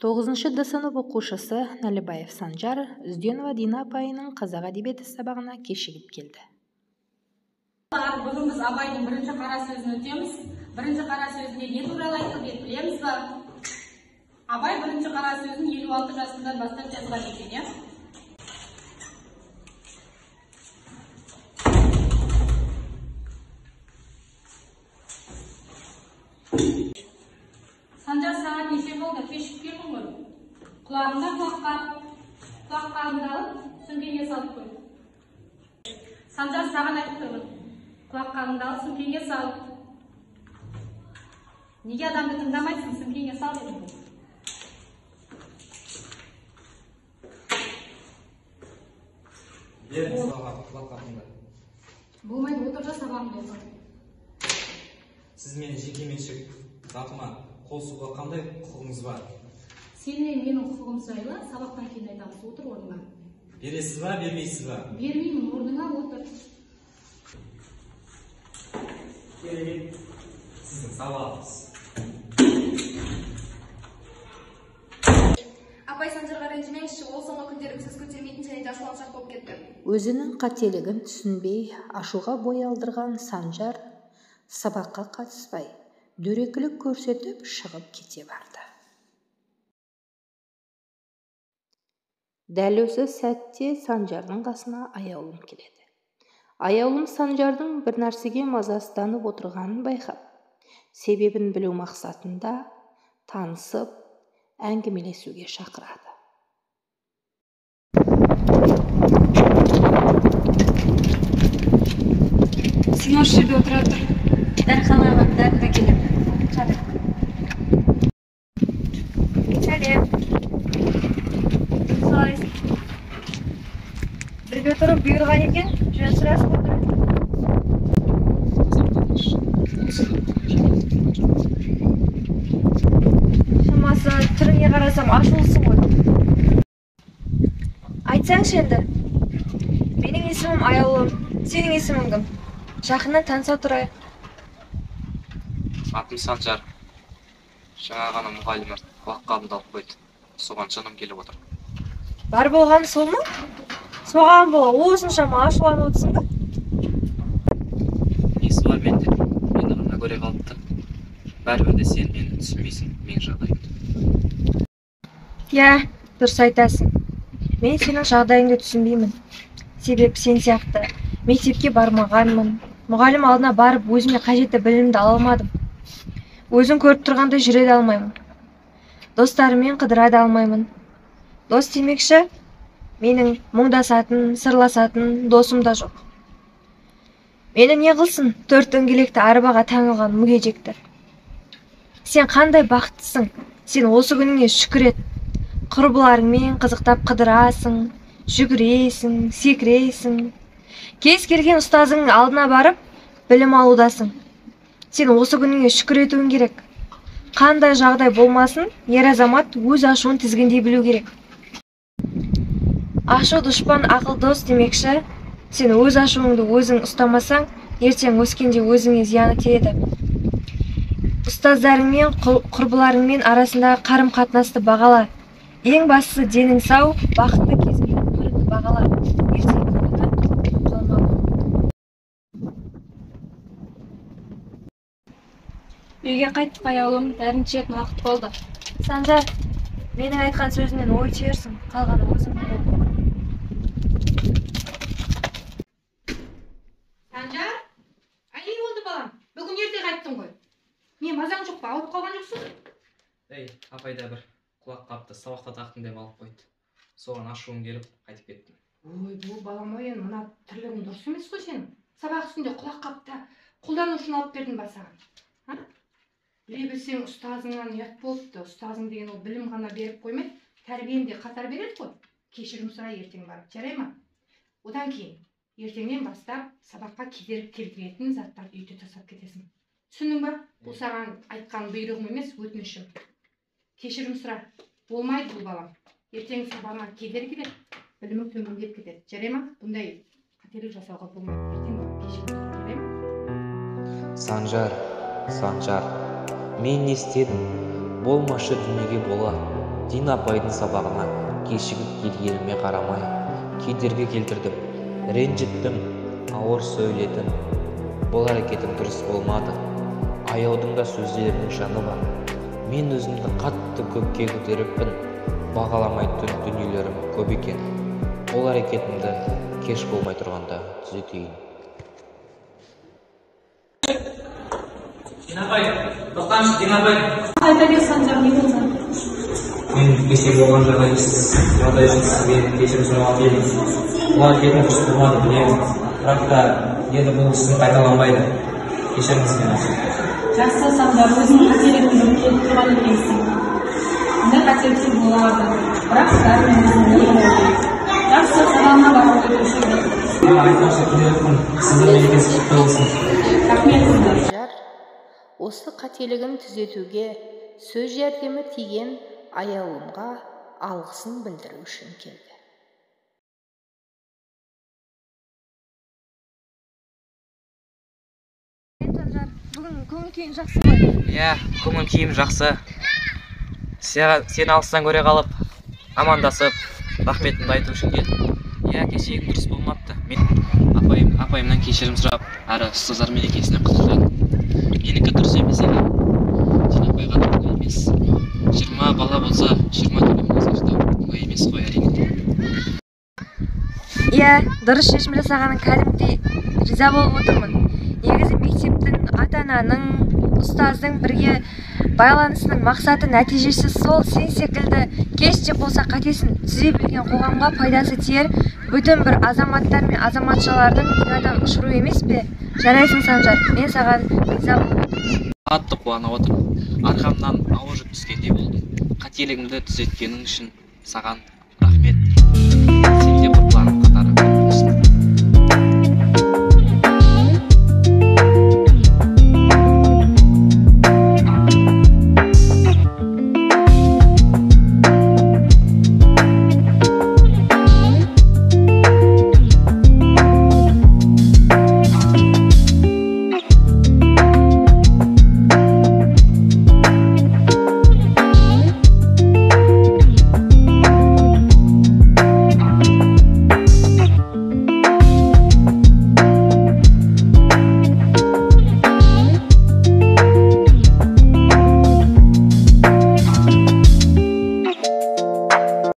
9 Д сынып оқушысы Нәлібаев Санжар Үзденова Дина апайының қазақ әдебиеті сабағына кешігіп келді. Бүгін біз Абайдың бірінші қара сөзін өтеміз. Бірінші қара сөзінде не туралы айтты деп білеміз ба? Абай бірінші қара сөзін 56 жасынан бастап жазған екен, Санжар, сағат неше болды? Кешіп келдің ғой. Құлағында құлаққабыңды алып, сөмкеге салып қой. Санжар, саған айтып тұрмын. Құлаққабыңды алып, сөмкеге сал. Неге адамды тыңдамайсың? Сөмкеге сал дедім. Беріңіз құлаққабыңды. Болмайды, отырда сабағым болсын. Сіз мені жекеменшік затыма қол сұғуға қандай құқығыңыз бар? Сен менің құқығым жайлы сабақтан кейін айтамыз. Отыр орныңа. Бересіз ба, бермейсіз ба? Бермеймін, орныңа отыр. Керемет. Сіздің сабағыңыз. Апай Санжарға ренжімеңізші, ол соңғы күндері сөз көтермейтін және де ашуланшақ болып кетті. Өзінің қателігін түсінбей, ашуға бой алдырған Санжар сабаққа қатыспай, дөрекілік көрсетіп шығып кете барды. Дәл осы сәтте Санжардың қасына аяулым келеді. Аяулым Санжардың бір нәрсеге мазасызданып отырғанын байқап, себебін білу мақсатында танысып, әңгімелесуге шақырады. Сен осы жерде отыра тұр. Дәріханаға дәрі әкелемін. Сәлем. Қалайсың? Бірге тұрып бұйырған екен, жөн сұрасып отыр. Шамасы түріңе қарасам ашулысың ғой. Айтсаңшы енді. Менің есімім Аяулым, сенің есімің кім? Жақыннан таныса тұрайық. Атым Санжар. Жаңа ғана мұғалімі құлаққабымды алып қойды. Соған жаным келіп отыр. Бар болғаны сол ма? Соған бола осыншама ашуланып отырсың ба? Несі бар менде? Мені ғана көре қалыпты. Бәрібір де сен мені түсінбейсің, менің жағдайымды. Иә, дұрыс айтасың. Мен сенің жағдайыңды түсінбеймін. Себебі сен сияқты мектепке бармағанмын. Мұғалім алдына барып өзіме қажетті білімді ала алмадым. Өзің көріп тұрғанда жүре де алмаймын. Достарыммен қыдыра да алмаймын. Дос демекші, менің мұңдасатын, сырласатын досым да жоқ. Мені не қылсын, 4 дөңгелекті арбаға таңылған мүгедектер. Сен қандай бақыттысың, сен осы күніңе шүкір ет. Құрбыларыңмен қызықтап қыдырасың, жүгіресің, секіресің. Кез келген ұстазыңның алдына барып, білім алудасың. Сен осы күніңе шүкір етуің керек. Қандай жағдай болмасын, ер азамат өз ашуын тізгіндей білу керек. Ашу дұшпан, ақыл дос демекші, сен өз ашуыңды өзің ұстамасаң, ертең өскенде өзіңе зияны тиеді. Ұстаздарыңмен, құрбыларыңмен арасындағы қарым-қатынасты бағала. Ең бастысы денің сау, бақытты кезіңде өміріңді бағала. Үйге қайттық Аяулым, дәрін ішетін уақыт болды. Санжар, менің айтқан сөзімнен ой түйерсің, қалғаны өзің біл. Санжар, не болды балам? Бүгін ерте қайттың ғой. Не, мазаң жоқ па? Ауырып қалған жоқсың? Апайда бір құлаққапты сабақта тақтың деп алып қойды. Соған ашуым келіп, қайтып кеттім. Ой, бұл балам ой, мына тірлігің дұрыс емес қой сенің. Сабақ үстінде құлаққапты қолдану үшін алып бердің ба саған? Біле білсең, ұстазыңнан ұят болыпты. Ұстазың деген ол білім ғана беріп қоймай, тәрбиені де қатар береді ғой. Кешірім сұра ертең барып, жарай ма? Одан кейін, ертеңнен бастап сабаққа кедергі келтіретін заттарды үйде тастап кетесің. Түсіндің ба? Бұл саған айтқан бұйрығым емес, өтінішім. Кешірім сұра. Болмайды бұл балам. Ертең сабағыңа кедергі келеді, білімің төмендеп кетеді. Жарай ма? Бұндай қателік жасауға болмайды. Ертең барып кешірім сұра, жарай ма? Санжар, мен не істедім? Болмашы дүниеге бола. Дина апайдың сабағына кешігіп келгеніме қарамай, кедергі келтірдім, ренжіттім, ауыр сөйледім. Бұл әрекетім дұрыс болмады. Аяудың да сөздерінің жаны бар. Мен өзімді қатты көкке көтеріппін, бағаламайтын дүниелерім көп екен. Бұл әрекетімді кеш болмай тұрғанда түзетейін. Динабай, тоқтаңыз, Динабай. Қайта кел, Санжар, не болса? Мен кеше болған жағдай үшін сізге кешірім сұрауға келдім. Бұл әрекетім дұрыс болмады, білемін. Бірақ та енді бұл істің қайталанбайды. Кешіріңіз мені. Жақсы, Санжар, өзіңнің қателігіңді біліп тұрған екенсің. Бұндай қателіктер болады. Бірақ бәрін өзің ойлау. Жақсы, сабағыңа барып өтуші еді. Мен айтпақшы келетін, сіздің мерекеңіз құтты болсын. Рахмет, Санжар. Санжар осы қателігін түзетуге сөз жәрдемі тиген аяулымға алғысын білдіру үшін келді. Санжар, бүгін көңіл күйің жақсы ғой? Иә, көңіл күйім жақсы. Сені алыстан көре қалып, амандасып, рахметімді айту үшін келдім. Иә, кешегім дұрыс болмапты. Мен апайымнан кешірім сұрап, әрі ұстаздар мерекесінен құттықтадым. Менікі дұрыс емес еді. Дина апайға да оңай емес. 20 бала болса, 20 төлемін сақтау оңай емес қой, әрине. Иә, дұрыс шешім жасағаның кәдімгідей риза болып отырмын. Негізі мектептің, ата-ананың, ұстаздың бірге байланысының мақсаты, нәтижесі сол. Сен секілді кеш те болса қатесін түзей білген қоғамға пайдасы тиер бүтін бір азаматтар мен азаматшалардың ұядан ұшыру емес пе? Жарайсың, Санжар, мен саған риза болып отырмын. Қатты қуанып отырмын. Арқамнан ауыр жүк түскендей болды. Қателігімді түзеткенің үшін саған